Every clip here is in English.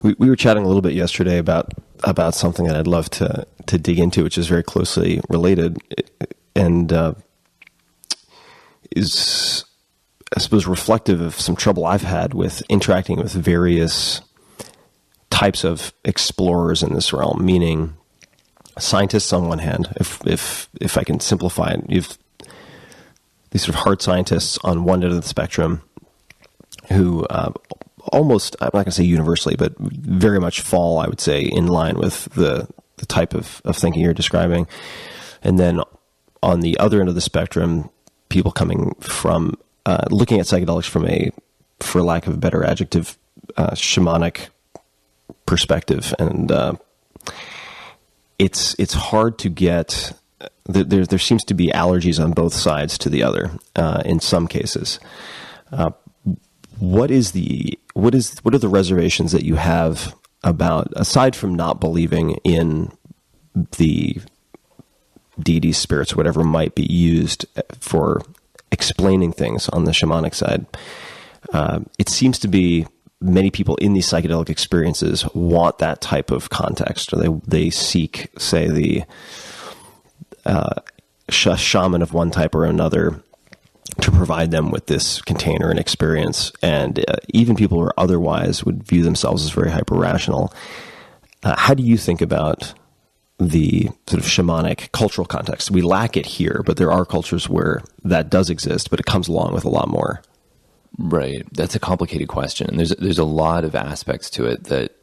We were chatting a little bit yesterday about something that I'd love to dig into, which is very closely related, and is, I suppose, reflective of some trouble I've had with interacting with various types of explorers in this realm. Meaning, scientists on one hand, if I can simplify it, you've these sort of hard scientists on one end of the spectrum who almost, I'm not going to say universally, but very much fall, I would say, in line with the type of thinking you're describing. And then on the other end of the spectrum, people coming from looking at psychedelics from a, for lack of a better adjective, shamanic perspective. And it's hard to get... There seems to be allergies on both sides to the other in some cases. What are the reservations that you have about, aside from not believing in the deities, spirits, whatever might be used for explaining things on the shamanic side? It seems to be many people in these psychedelic experiences want that type of context, or they seek, say, the shaman of one type or another to provide them with this container and experience. And even people who are otherwise would view themselves as very hyper-rational. How do you think about the sort of shamanic cultural context? We lack it here, but there are cultures where that does exist, but it comes along with a lot more. Right. That's a complicated question. And there's a lot of aspects to it that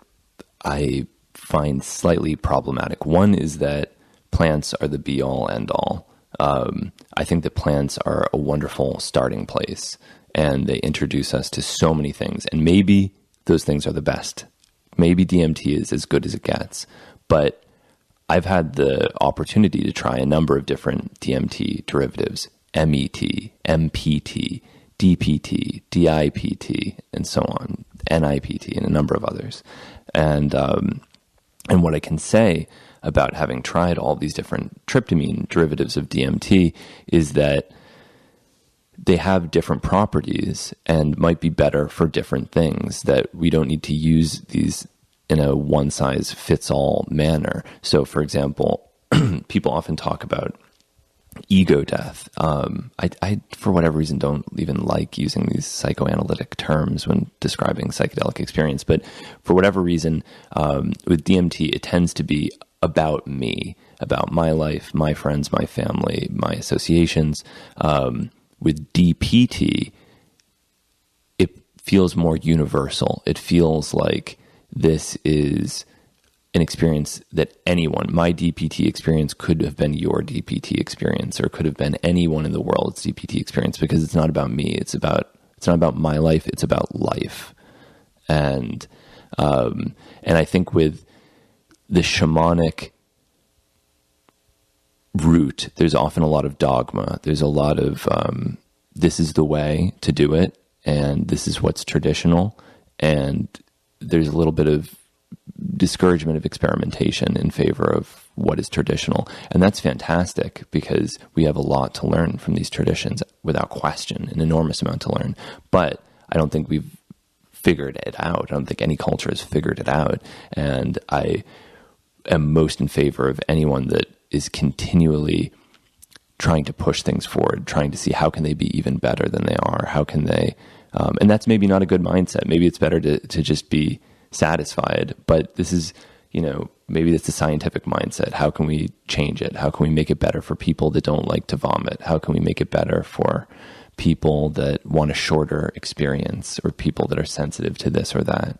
I find slightly problematic. One is that plants are the be-all, end-all. I think that plants are a wonderful starting place, and they introduce us to so many things. And maybe those things are the best. Maybe DMT is as good as it gets. But I've had the opportunity to try a number of different DMT derivatives: MET, MPT, DPT, DIPT, and so on, NIPT, and a number of others. And what I can say about having tried all these different tryptamine derivatives of DMT is that they have different properties and might be better for different things, that we don't need to use these in a one-size-fits-all manner. So, for example, people often talk about ego death. I, for whatever reason, don't even like using these psychoanalytic terms when describing psychedelic experience. But for whatever reason, with DMT, it tends to be about me, about my life, my friends, my family, my associations. With DPT, it feels more universal. It feels like this is an experience that anyone, my DPT experience could have been your DPT experience, or could have been anyone in the world's DPT experience, because it's not about me. It's not about my life. It's about life. And I think with the shamanic route, there's often a lot of dogma. There's a lot of, this is the way to do it, and this is what's traditional. And there's a little bit of discouragement of experimentation in favor of what is traditional. And that's fantastic, because we have a lot to learn from these traditions, without question, an enormous amount to learn. But I don't think we've figured it out. I don't think any culture has figured it out. And I am most in favor of anyone that is continually trying to push things forward, trying to see how can they be even better than they are. How can they, and that's maybe not a good mindset. Maybe it's better to just be satisfied, but this is, maybe it's a scientific mindset. How can we change it? How can we make it better for people that don't like to vomit? How can we make it better for people that want a shorter experience, or people that are sensitive to this or that?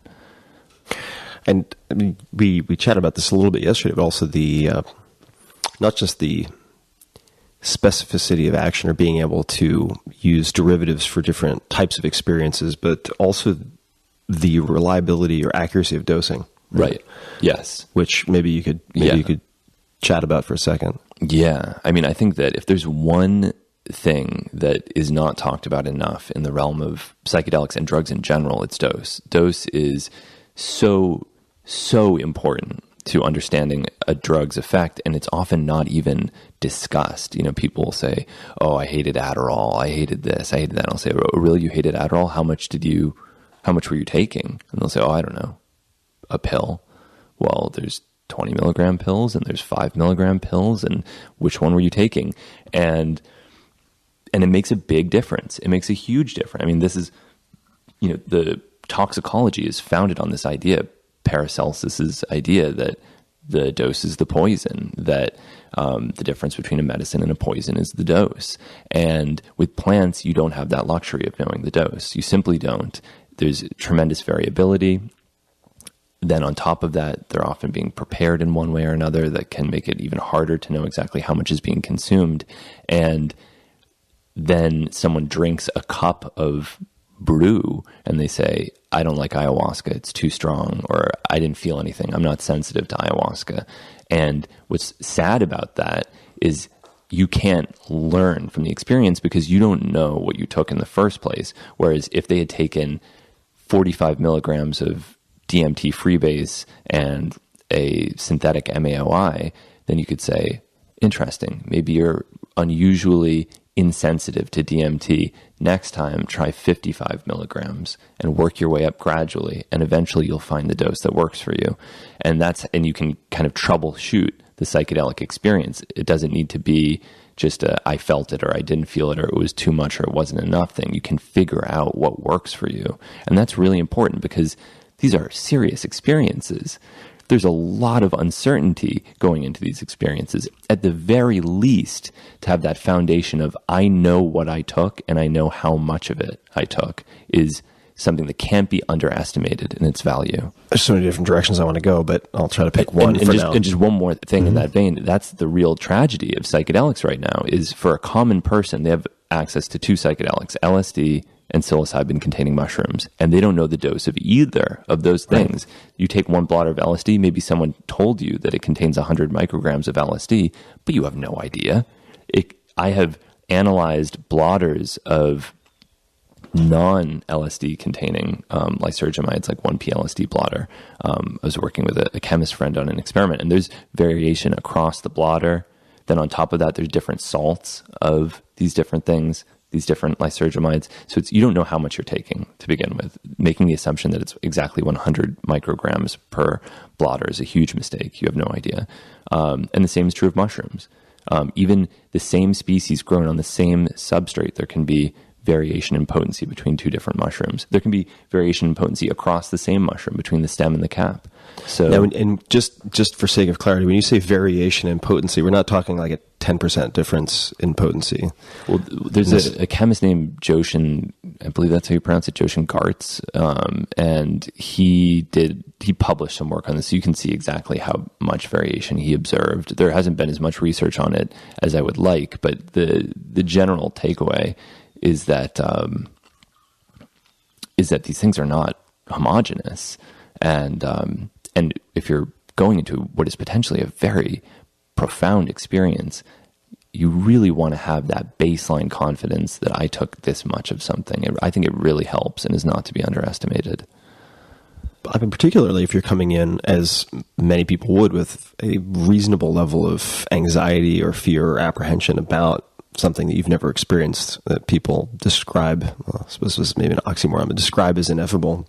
And I mean, we chatted about this a little bit yesterday, but also the not just the specificity of action, or being able to use derivatives for different types of experiences, but also the reliability or accuracy of dosing. Right. Yes. Which maybe you could chat about for a second. Yeah. I mean, I think that if there's one thing that is not talked about enough in the realm of psychedelics and drugs in general, it's dose. Dose is so important to understanding a drug's effect, and it's often not even discussed. People will say, "Oh, I hated Adderall. I hated this. I hated that." And I'll say, "Oh, really? You hated Adderall? How much were you taking?" And they'll say, "Oh, I don't know." a pill? Well, there's 20 milligram pills and there's 5 milligram pills, and which one were you taking? And it makes a big difference. It makes a huge difference. I mean, this is, the toxicology is founded on this idea, Paracelsus's idea, that the dose is the poison, that the difference between a medicine and a poison is the dose. And with plants, you don't have that luxury of knowing the dose. You simply don't. There's tremendous variability. Then on top of that, they're often being prepared in one way or another that can make it even harder to know exactly how much is being consumed. And then someone drinks a cup of brew and they say, I don't like ayahuasca, it's too strong, or I didn't feel anything, I'm not sensitive to ayahuasca. And what's sad about that is you can't learn from the experience because you don't know what you took in the first place. Whereas if they had taken 45 milligrams of DMT freebase and a synthetic MAOI, then you could say, interesting, maybe you're unusually insensitive to DMT. Next time, try 55 milligrams and work your way up gradually, and eventually you'll find the dose that works for you. And you can kind of troubleshoot the psychedelic experience. It doesn't need to be just I felt it or I didn't feel it or it was too much or it wasn't enough thing. You can figure out what works for you. And that's really important because these are serious experiences. There's a lot of uncertainty going into these experiences. At the very least, to have that foundation of I know what I took and I know how much of it I took is something that can't be underestimated in its value. There's so many different directions I want to go, but I'll try to pick one for now. And just one more thing in that vein, that's the real tragedy of psychedelics right now, is for a common person, they have access to 2 psychedelics, LSD and psilocybin-containing mushrooms, and they don't know the dose of either of those things. Right. You take one blotter of LSD, maybe someone told you that it contains 100 micrograms of LSD, but you have no idea. I have analyzed blotters of non-LSD containing lysergamides, like 1P-LSD blotter. I was working with a chemist friend on an experiment, and there's variation across the blotter. Then on top of that, there's different salts of these different things, these different lysergamides. So you don't know how much you're taking to begin with. Making the assumption that it's exactly 100 micrograms per blotter is a huge mistake. You have no idea. And the same is true of mushrooms. Even the same species grown on the same substrate, there can be variation in potency between 2 different mushrooms. There can be variation in potency across the same mushroom between the stem and the cap. So now, and just for sake of clarity, when you say variation in potency, we're not talking like a 10% difference in potency. Well, there's a chemist named Joshin, I believe that's how you pronounce it, Joshin Gartz, and he published some work on this, so you can see exactly how much variation he observed. There hasn't been as much research on it as I would like, but the general takeaway is that these things are not homogeneous, and if you're going into what is potentially a very profound experience, you really want to have that baseline confidence that I took this much of something. I think it really helps and is not to be underestimated. I mean, particularly if you're coming in, as many people would, with a reasonable level of anxiety or fear or apprehension about something that you've never experienced, that people describe, well, I suppose this is maybe an oxymoron, but describe as ineffable.